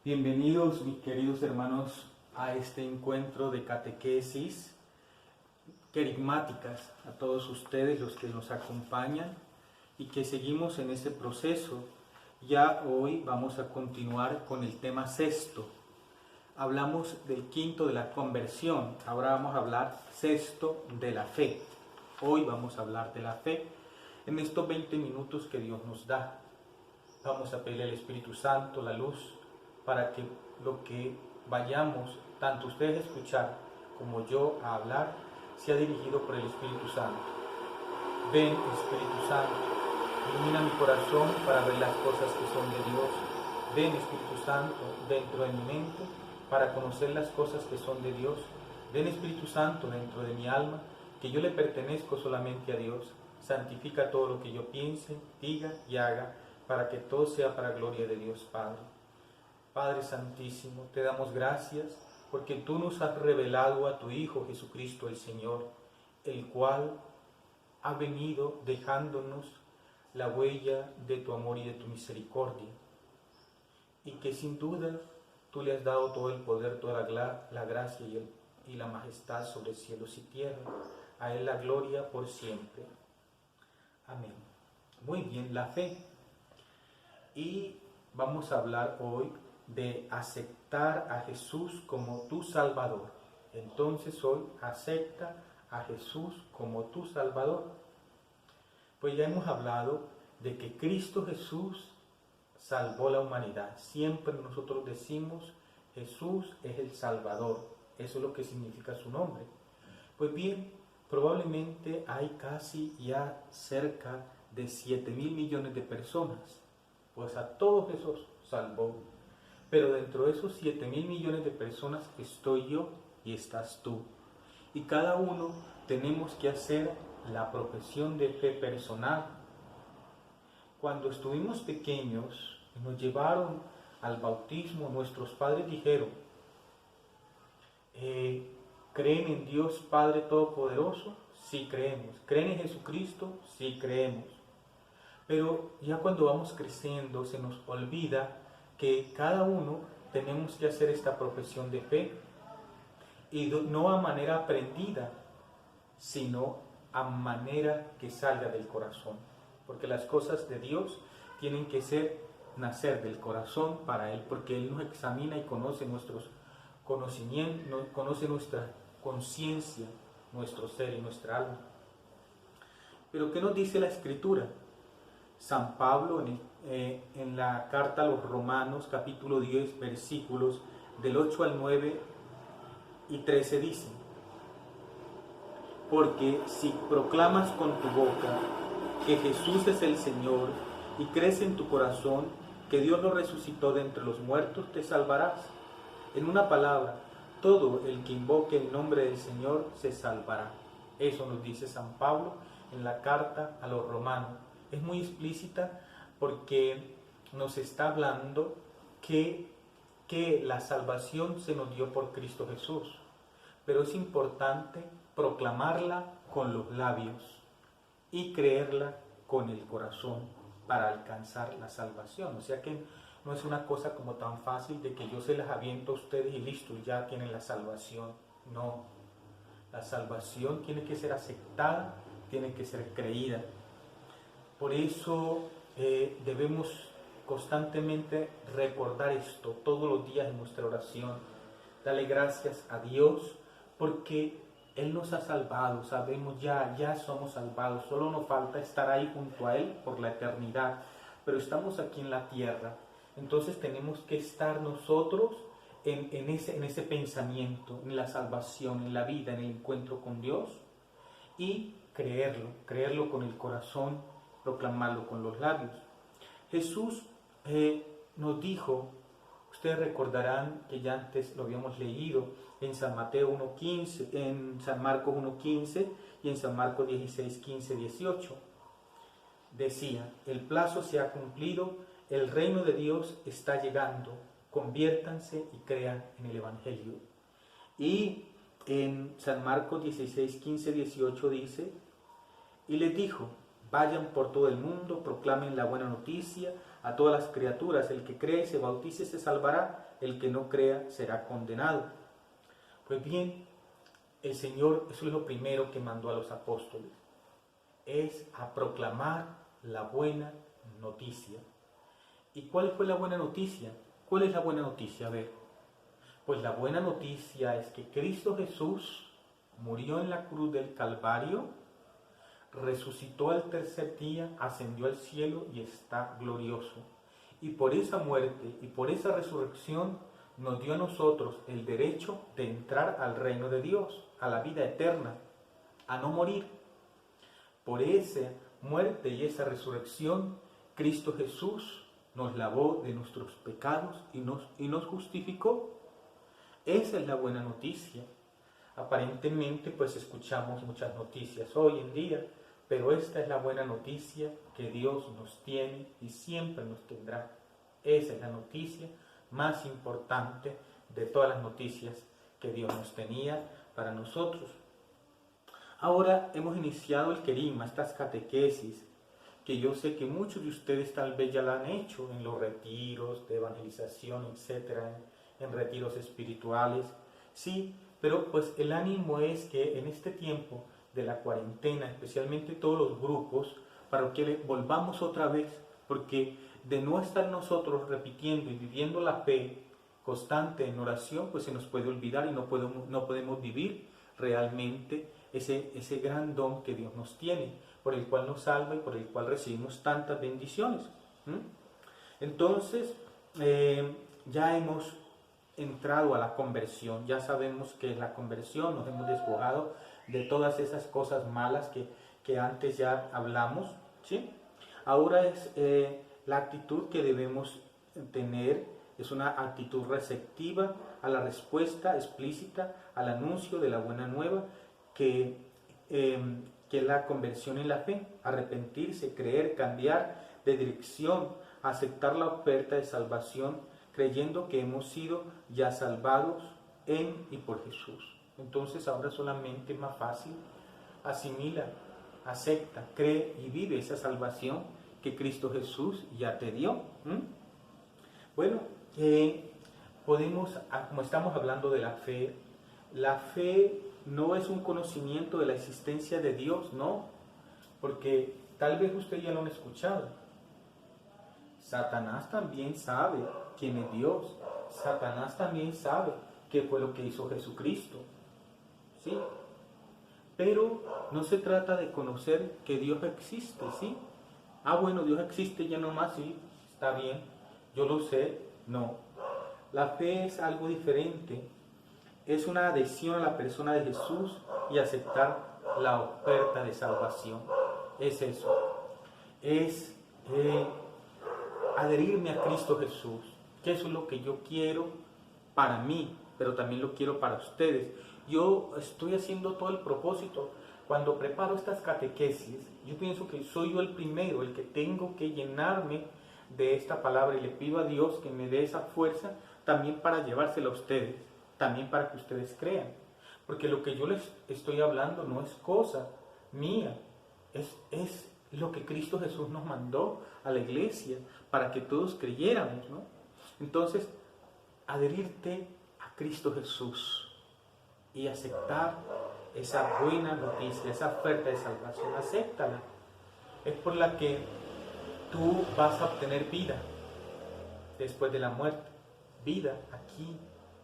Bienvenidos, mis queridos hermanos, a este encuentro de catequesis querigmáticas, a todos ustedes los que nos acompañan y que seguimos en ese proceso. Ya hoy vamos a continuar con el tema sexto. Hablamos del quinto de la conversión, ahora vamos a hablar sexto de la fe. Hoy vamos a hablar de la fe en estos 20 minutos que Dios nos da. Vamos a pedirle al Espíritu Santo la luz para que lo que vayamos, tanto ustedes a escuchar como yo a hablar, sea dirigido por el Espíritu Santo. Ven, Espíritu Santo, ilumina mi corazón para ver las cosas que son de Dios. Ven, Espíritu Santo, dentro de mi mente para conocer las cosas que son de Dios. Ven, Espíritu Santo, dentro de mi alma, que yo le pertenezco solamente a Dios. Santifica todo lo que yo piense, diga y haga, para que todo sea para gloria de Dios Padre. Padre Santísimo, te damos gracias porque tú nos has revelado a tu Hijo Jesucristo el Señor, el cual ha venido dejándonos la huella de tu amor y de tu misericordia, y que sin duda tú le has dado todo el poder, toda la gracia y la majestad sobre cielos y tierra. A Él la gloria por siempre. Amén. Muy bien, la fe. Y vamos a hablar hoy de aceptar a Jesús como tu Salvador. Entonces hoy acepta a Jesús como tu Salvador. Pues ya hemos hablado de que Cristo Jesús salvó la humanidad. Siempre nosotros decimos Jesús es el Salvador. Eso es lo que significa su nombre. Pues bien, probablemente hay casi ya cerca de 7.000 millones de personas. Pues a todos esos salvó. Pero dentro de esos 7.000 millones de personas estoy yo y estás tú. Y cada uno tenemos que hacer la profesión de fe personal. Cuando estuvimos pequeños y nos llevaron al bautismo, nuestros padres dijeron, ¿creen en Dios Padre Todopoderoso? Sí creemos. ¿Creen en Jesucristo? Sí creemos. Pero ya cuando vamos creciendo se nos olvida que cada uno tenemos que hacer esta profesión de fe, y no a manera aprendida, sino a manera que salga del corazón, porque las cosas de Dios tienen que nacer del corazón para Él, porque Él nos examina y conoce nuestros conocimientos, conoce nuestra conciencia, nuestro ser y nuestra alma. Pero ¿qué nos dice la Escritura? San Pablo en la carta a los Romanos, capítulo 10, versículos del 8 al 9 y 13 dice: porque si proclamas con tu boca que Jesús es el Señor y crees en tu corazón que Dios lo resucitó de entre los muertos, te salvarás. En una palabra, todo el que invoque el nombre del Señor se salvará. Eso nos dice San Pablo en la carta a los Romanos. Es muy explícita porque nos está hablando que la salvación se nos dio por Cristo Jesús, pero es importante proclamarla con los labios y creerla con el corazón para alcanzar la salvación. O sea que no es una cosa como tan fácil de que yo se las aviento a ustedes y listo, ya tienen la salvación. No, la salvación tiene que ser aceptada, tiene que ser creída. Por eso debemos constantemente recordar esto todos los días en nuestra oración. Dale gracias a Dios porque Él nos ha salvado. Sabemos ya somos salvados. Solo nos falta estar ahí junto a Él por la eternidad. Pero estamos aquí en la tierra. Entonces tenemos que estar nosotros en ese pensamiento, en la salvación, en la vida, en el encuentro con Dios, y creerlo con el corazón, proclamarlo con los labios. Jesús nos dijo, ustedes recordarán que ya antes lo habíamos leído en San Mateo 1:15, en San Marcos 1:15 y en San Marcos 16:15, 18. Decía, el plazo se ha cumplido, el reino de Dios está llegando, conviértanse y crean en el Evangelio. Y en San Marcos 16:15, 18 dice, y les dijo, vayan por todo el mundo, proclamen la buena noticia a a todas las criaturas. El que cree y se bautice se salvará, el que no crea será condenado. Pues bien, el Señor, eso es lo primero que mandó a los apóstoles, es a proclamar la buena noticia. ¿Y cuál fue la buena noticia? ¿Cuál es la buena noticia? A ver, pues la buena noticia es que Cristo Jesús murió en la cruz del Calvario, resucitó al tercer día, ascendió al cielo y está glorioso. Y por esa muerte y por esa resurrección nos dio a nosotros el derecho de entrar al reino de Dios, a la vida eterna, a no morir. Por esa muerte y esa resurrección, Cristo Jesús nos lavó de nuestros pecados y nos justificó. Esa es la buena noticia. Aparentemente, pues escuchamos muchas noticias hoy en día, pero esta es la buena noticia que Dios nos tiene y siempre nos tendrá. Esa es la noticia más importante de todas las noticias que Dios nos tenía para nosotros. Ahora hemos iniciado el querigma, estas catequesis, que yo sé que muchos de ustedes tal vez ya la han hecho en los retiros de evangelización, etcétera, en retiros espirituales. Sí, pero pues el ánimo es que en este tiempo de la cuarentena, especialmente todos los grupos, para que volvamos otra vez, porque de no estar nosotros repitiendo y viviendo la fe constante en oración, pues se nos puede olvidar y no podemos vivir realmente ese gran don que Dios nos tiene, por el cual nos salva y por el cual recibimos tantas bendiciones. Entonces, ya hemos entrado a la conversión, ya sabemos que es la conversión, nos hemos despojado de todas esas cosas malas que antes ya hablamos, ¿sí? Ahora es la actitud que debemos tener, es una actitud receptiva a la respuesta explícita al anuncio de la buena nueva, que es la conversión en la fe, arrepentirse, creer, cambiar de dirección, aceptar la oferta de salvación, creyendo que hemos sido ya salvados en y por Jesús. Entonces ahora solamente es más fácil, asimila, acepta, cree y vive esa salvación que Cristo Jesús ya te dio. Bueno, como estamos hablando de la fe no es un conocimiento de la existencia de Dios, no, porque tal vez usted ya lo han escuchado. Satanás también sabe quién es Dios. Satanás también sabe qué fue lo que hizo Jesucristo. ¿Sí? Pero no se trata de conocer que Dios existe, ¿sí? Bueno, Dios existe ya nomás, sí, está bien, yo lo sé. No. La fe es algo diferente. Es una adhesión a la persona de Jesús y aceptar la oferta de salvación. Es eso. Es adherirme a Cristo Jesús, que eso es lo que yo quiero para mí, pero también lo quiero para ustedes. Yo estoy haciendo todo el propósito. Cuando preparo estas catequesis, yo pienso que soy yo el primero, el que tengo que llenarme de esta palabra, y le pido a Dios que me dé esa fuerza también para llevársela a ustedes, también para que ustedes crean. Porque lo que yo les estoy hablando no es cosa mía, es lo que Cristo Jesús nos mandó a la iglesia para que todos creyéramos, ¿no? Entonces, adherirte a Cristo Jesús y aceptar esa buena noticia, esa oferta de salvación, acéptala. Es por la que tú vas a obtener vida después de la muerte, vida aquí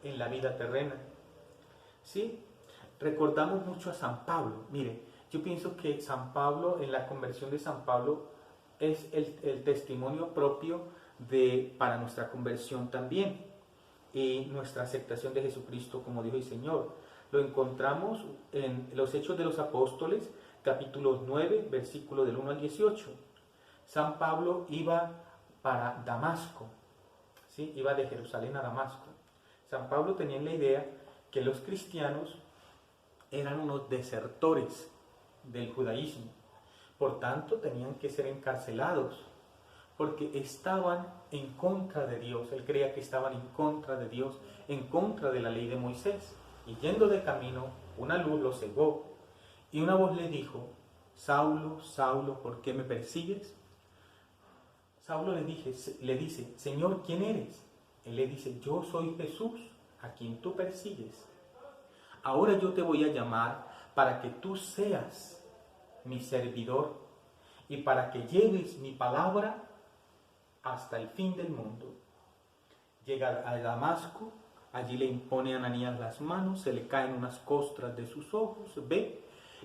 en la vida terrena. ¿Sí? Recordamos mucho a San Pablo. Mire, yo pienso que San Pablo, en la conversión de San Pablo, es el testimonio propio para nuestra conversión también y nuestra aceptación de Jesucristo como Dios y Señor. Lo encontramos en los Hechos de los Apóstoles, capítulo 9, versículo del 1 al 18. San Pablo iba para Damasco, ¿sí? Iba de Jerusalén a Damasco. San Pablo tenía la idea que los cristianos eran unos desertores del judaísmo, por tanto tenían que ser encarcelados, porque estaban en contra de Dios. Él creía que estaban en contra de Dios, en contra de la ley de Moisés. Y yendo de camino, una luz lo cegó, y una voz le dijo: Saulo, Saulo, ¿por qué me persigues? Saulo le dice, Señor, ¿quién eres? Él le dice, yo soy Jesús, a quien tú persigues. Ahora yo te voy a llamar para que tú seas mi servidor y para que lleves mi palabra hasta el fin del mundo. Llega a Damasco, allí le impone a Ananías las manos, se le caen unas costras de sus ojos, ve,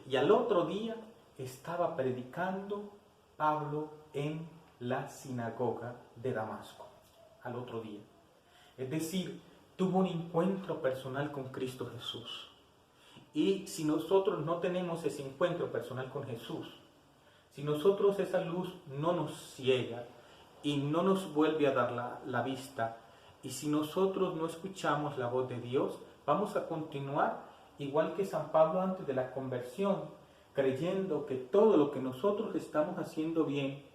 y al otro día estaba predicando Pablo en la sinagoga de Damasco, al otro día. Es decir, tuvo un encuentro personal con Cristo Jesús. Y si nosotros no tenemos ese encuentro personal con Jesús, si nosotros esa luz no nos ciega y no nos vuelve a dar la vista, y si nosotros no escuchamos la voz de Dios, vamos a continuar igual que San Pablo antes de la conversión, creyendo que todo lo que nosotros estamos haciendo bien.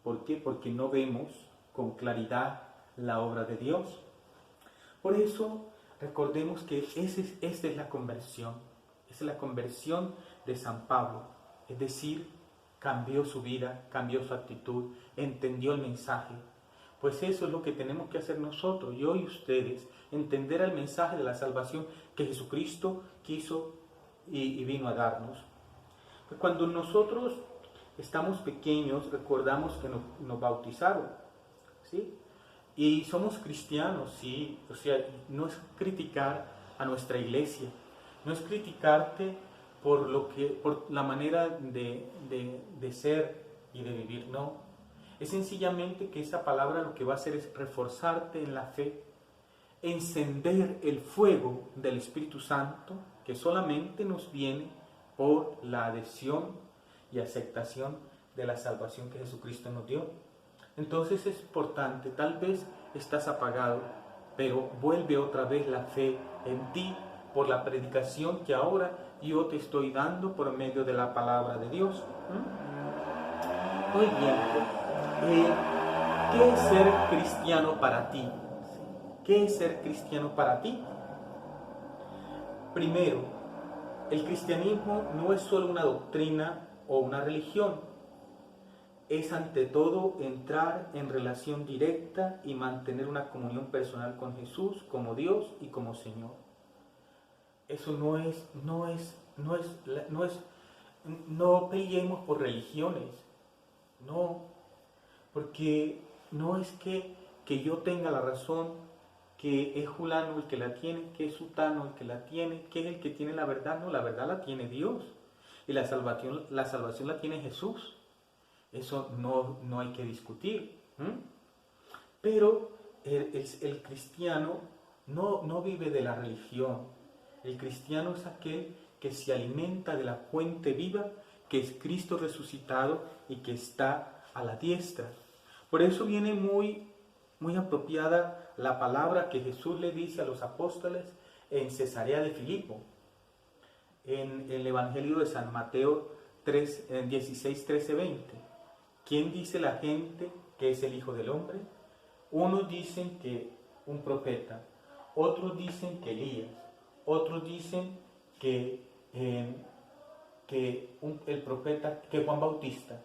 ¿Por qué? Porque no vemos con claridad la obra de Dios. Por eso, recordemos que esta es la conversión. Esa es la conversión de San Pablo. Es decir, cambió su vida, cambió su actitud, entendió el mensaje. Pues eso es lo que tenemos que hacer nosotros, yo y ustedes, entender el mensaje de la salvación que Jesucristo quiso y vino a darnos. Pues cuando nosotros estamos pequeños, recordamos que nos bautizaron, ¿sí? Y somos cristianos, sí, o sea, no es criticar a nuestra iglesia, no es criticarte por la manera de ser y de vivir, no. Es sencillamente que esa palabra lo que va a hacer es reforzarte en la fe, encender el fuego del Espíritu Santo, que solamente nos viene por la adhesión y aceptación de la salvación que Jesucristo nos dio. Entonces es importante, tal vez estás apagado, pero vuelve otra vez la fe en ti por la predicación que ahora yo te estoy dando por medio de la palabra de Dios. Muy bien. ¿Qué es ser cristiano para ti? ¿Qué es ser cristiano para ti? Primero, el cristianismo no es solo una doctrina o una religión. Es ante todo entrar en relación directa y mantener una comunión personal con Jesús como Dios y como Señor. Eso no peleemos por religiones, no. Porque no es que yo tenga la razón, que es Julano el que la tiene, que es Sutano el que la tiene, que es el que tiene la verdad. No, la verdad la tiene Dios. Y la salvación la tiene Jesús. Eso no hay que discutir. Pero el cristiano no vive de la religión. El cristiano es aquel que se alimenta de la fuente viva, que es Cristo resucitado y que está a la diestra. Por eso viene muy apropiada la palabra que Jesús le dice a los apóstoles en Cesarea de Filipo, en el Evangelio de San Mateo 16, 13, 20. ¿Quién dice la gente que es el Hijo del Hombre? Unos dicen que un profeta, otros dicen que Elías, otros dicen que el profeta, que Juan Bautista.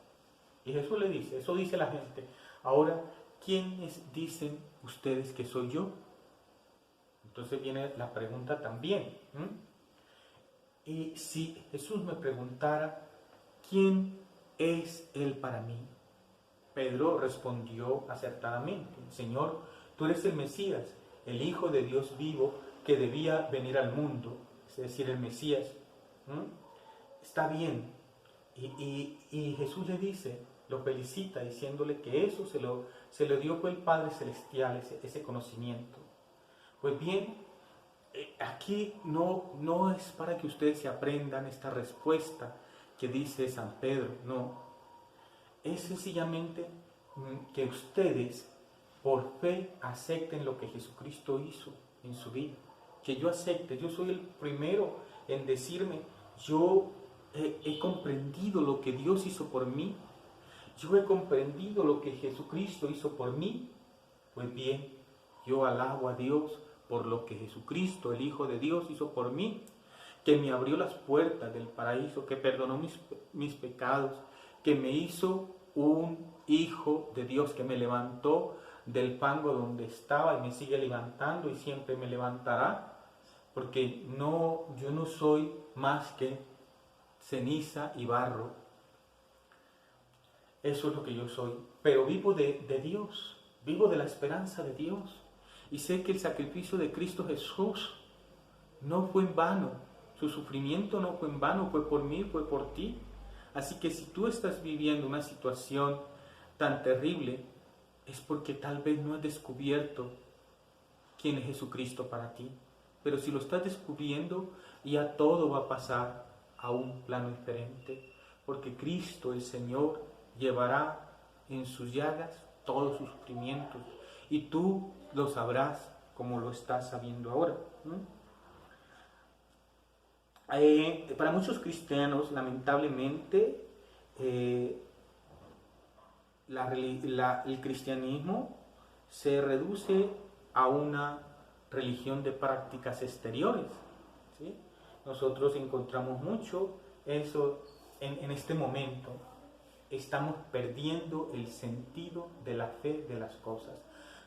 Y Jesús le dice, eso dice la gente. Ahora, ¿quiénes dicen ustedes que soy yo? Entonces viene la pregunta también. Y si Jesús me preguntara, ¿quién es Él para mí? Pedro respondió acertadamente, Señor, tú eres el Mesías, el Hijo de Dios vivo que debía venir al mundo, es decir, el Mesías. Está bien. Y Jesús le dice, lo felicita diciéndole que eso se lo dio por el Padre Celestial, ese conocimiento. Pues bien, aquí no es para que ustedes se aprendan esta respuesta que dice San Pedro, no. Es sencillamente que ustedes por fe acepten lo que Jesucristo hizo en su vida. Que yo acepte, yo soy el primero en decirme, yo he comprendido lo que Dios hizo por mí. Yo he comprendido lo que Jesucristo hizo por mí. Pues bien, yo alabo a Dios por lo que Jesucristo, el Hijo de Dios, hizo por mí, que me abrió las puertas del paraíso, que perdonó mis pecados, que me hizo un Hijo de Dios que me levantó del fango donde estaba y me sigue levantando y siempre me levantará, porque yo no soy más que ceniza y barro. Eso es lo que yo soy, pero vivo de Dios, vivo de la esperanza de Dios, y sé que el sacrificio de Cristo Jesús no fue en vano, su sufrimiento no fue en vano, fue por mí, fue por ti. Así que si tú estás viviendo una situación tan terrible, es porque tal vez no has descubierto quién es Jesucristo para ti. Pero si lo estás descubriendo, ya todo va a pasar a un plano diferente, porque Cristo, el Señor, llevará en sus llagas todos sus sufrimientos, y tú lo sabrás como lo estás sabiendo ahora. Para muchos cristianos, lamentablemente, el cristianismo se reduce a una religión de prácticas exteriores, ¿sí? Nosotros encontramos mucho eso en este momento. Estamos perdiendo el sentido de la fe de las cosas.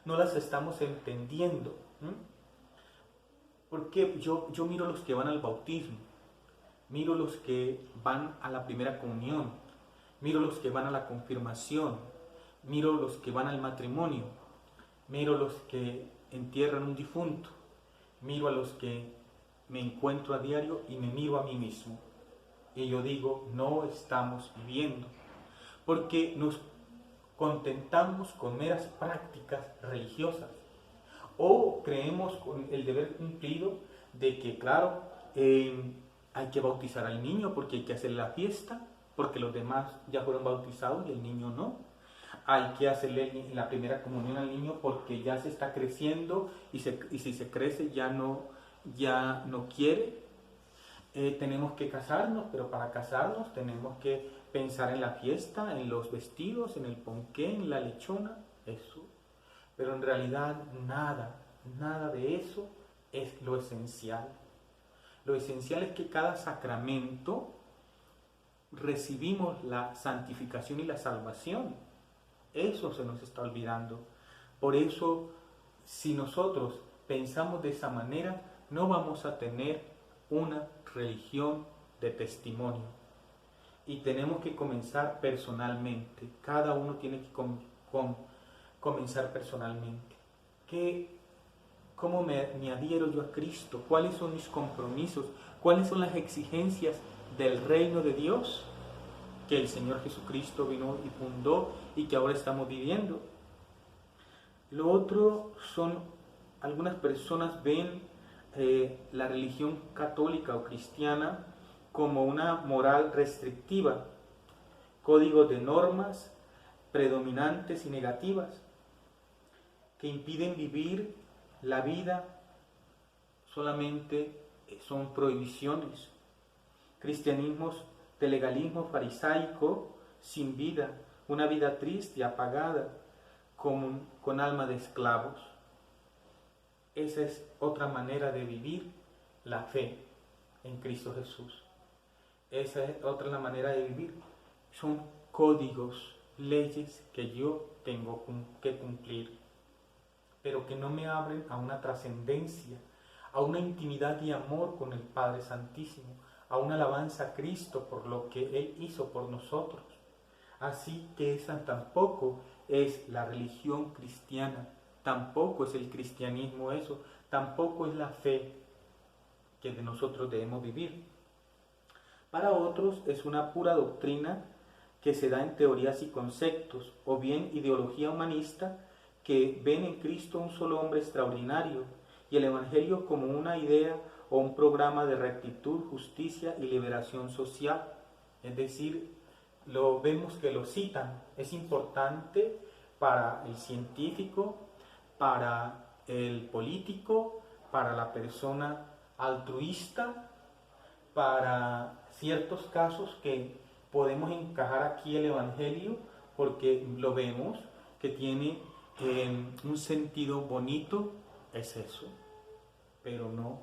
No las estamos entendiendo. Porque yo miro los que van al bautismo, miro los que van a la primera comunión, miro los que van a la confirmación, miro los que van al matrimonio, miro los que entierran un difunto, miro a los que me encuentro a diario y me miro a mí mismo. Y yo digo, no estamos viviendo, porque nos contentamos con meras prácticas religiosas, o creemos con el deber cumplido de que, claro, hay que bautizar al niño porque hay que hacer la fiesta, porque los demás ya fueron bautizados y el niño no. Hay que hacerle la primera comunión al niño porque ya se está creciendo y si se crece ya no quiere. Tenemos que casarnos, pero para casarnos tenemos que pensar en la fiesta, en los vestidos, en el ponqué, en la lechona, eso. Pero en realidad nada de eso es lo esencial. Lo esencial es que cada sacramento recibimos la santificación y la salvación. Eso se nos está olvidando. Por eso, si nosotros pensamos de esa manera, no vamos a tener una religión de testimonio. Y tenemos que comenzar personalmente. Cada uno tiene que comenzar personalmente. ¿Cómo me adhiero yo a Cristo? ¿Cuáles son mis compromisos? ¿Cuáles son las exigencias del reino de Dios que el Señor Jesucristo vino y fundó y que ahora estamos viviendo? Lo otro son, algunas personas ven la religión católica o cristiana como una moral restrictiva, código de normas predominantes y negativas que impiden vivir la vida, solamente son prohibiciones. Cristianismos de legalismo farisaico, sin vida, una vida triste y apagada, con alma de esclavos. Esa es otra manera de vivir la fe en Cristo Jesús. Esa es otra manera de vivir. Son códigos, leyes que yo tengo que cumplir, pero que no me abren a una trascendencia, a una intimidad y amor con el Padre Santísimo, a una alabanza a Cristo por lo que Él hizo por nosotros. Así que esa tampoco es la religión cristiana, tampoco es el cristianismo eso, tampoco es la fe que de nosotros debemos vivir. Para otros es una pura doctrina que se da en teorías y conceptos, o bien ideología humanista que ven en Cristo un solo hombre extraordinario y el Evangelio como una idea o un programa de rectitud, justicia y liberación social. Es decir, vemos que lo citan. Es importante para el científico, para el político, para la persona altruista, para ciertos casos que podemos encajar aquí el Evangelio porque lo vemos que tiene un sentido bonito, es eso, pero no,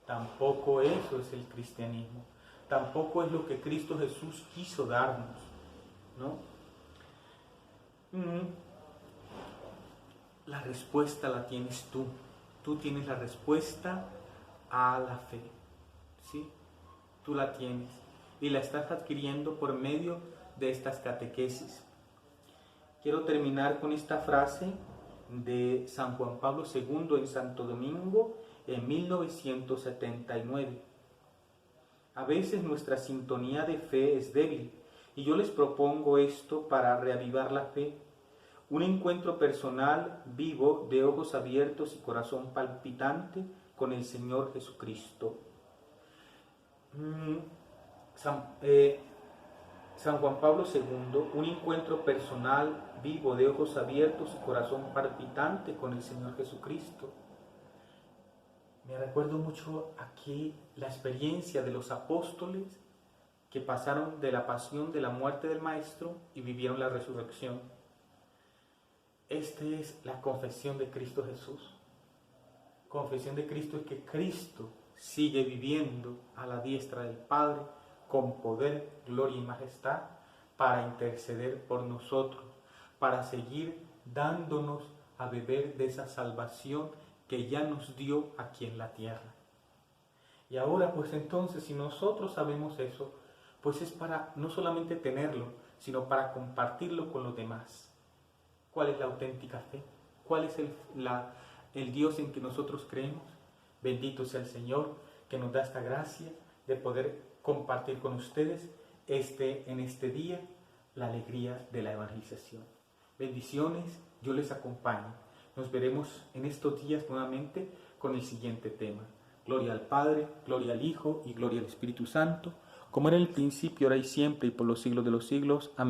tampoco eso es el cristianismo, tampoco es lo que Cristo Jesús quiso darnos, ¿no? La respuesta la tienes tú. Tú tienes la respuesta a la fe. ¿Sí? Tú la tienes. Y la estás adquiriendo por medio de estas catequesis. Quiero terminar con esta frase de San Juan Pablo II en Santo Domingo en 1979. A veces nuestra sintonía de fe es débil y yo les propongo esto para reavivar la fe. Un encuentro personal, vivo, de ojos abiertos y corazón palpitante con el Señor Jesucristo. San Juan Pablo II, un encuentro personal, vivo, de ojos abiertos y corazón palpitante con el Señor Jesucristo. Me recuerdo mucho aquí la experiencia de los apóstoles que pasaron de la pasión, de la muerte del Maestro y vivieron la resurrección. Esta es la confesión de Cristo Jesús. Confesión de Cristo es que Cristo sigue viviendo a la diestra del Padre con poder, gloria y majestad para interceder por nosotros, para seguir dándonos a beber de esa salvación que ya nos dio aquí en la tierra. Y ahora pues entonces, si nosotros sabemos eso, pues es para no solamente tenerlo, sino para compartirlo con los demás. ¿Cuál es la auténtica fe? ¿Cuál es el Dios en que nosotros creemos? Bendito sea el Señor que nos da esta gracia de poder compartir con ustedes en este día la alegría de la evangelización. Bendiciones, yo les acompaño. Nos veremos en estos días nuevamente con el siguiente tema. Gloria al Padre, gloria al Hijo y gloria al Espíritu Santo, como era en el principio, ahora y siempre, y por los siglos de los siglos. Amén.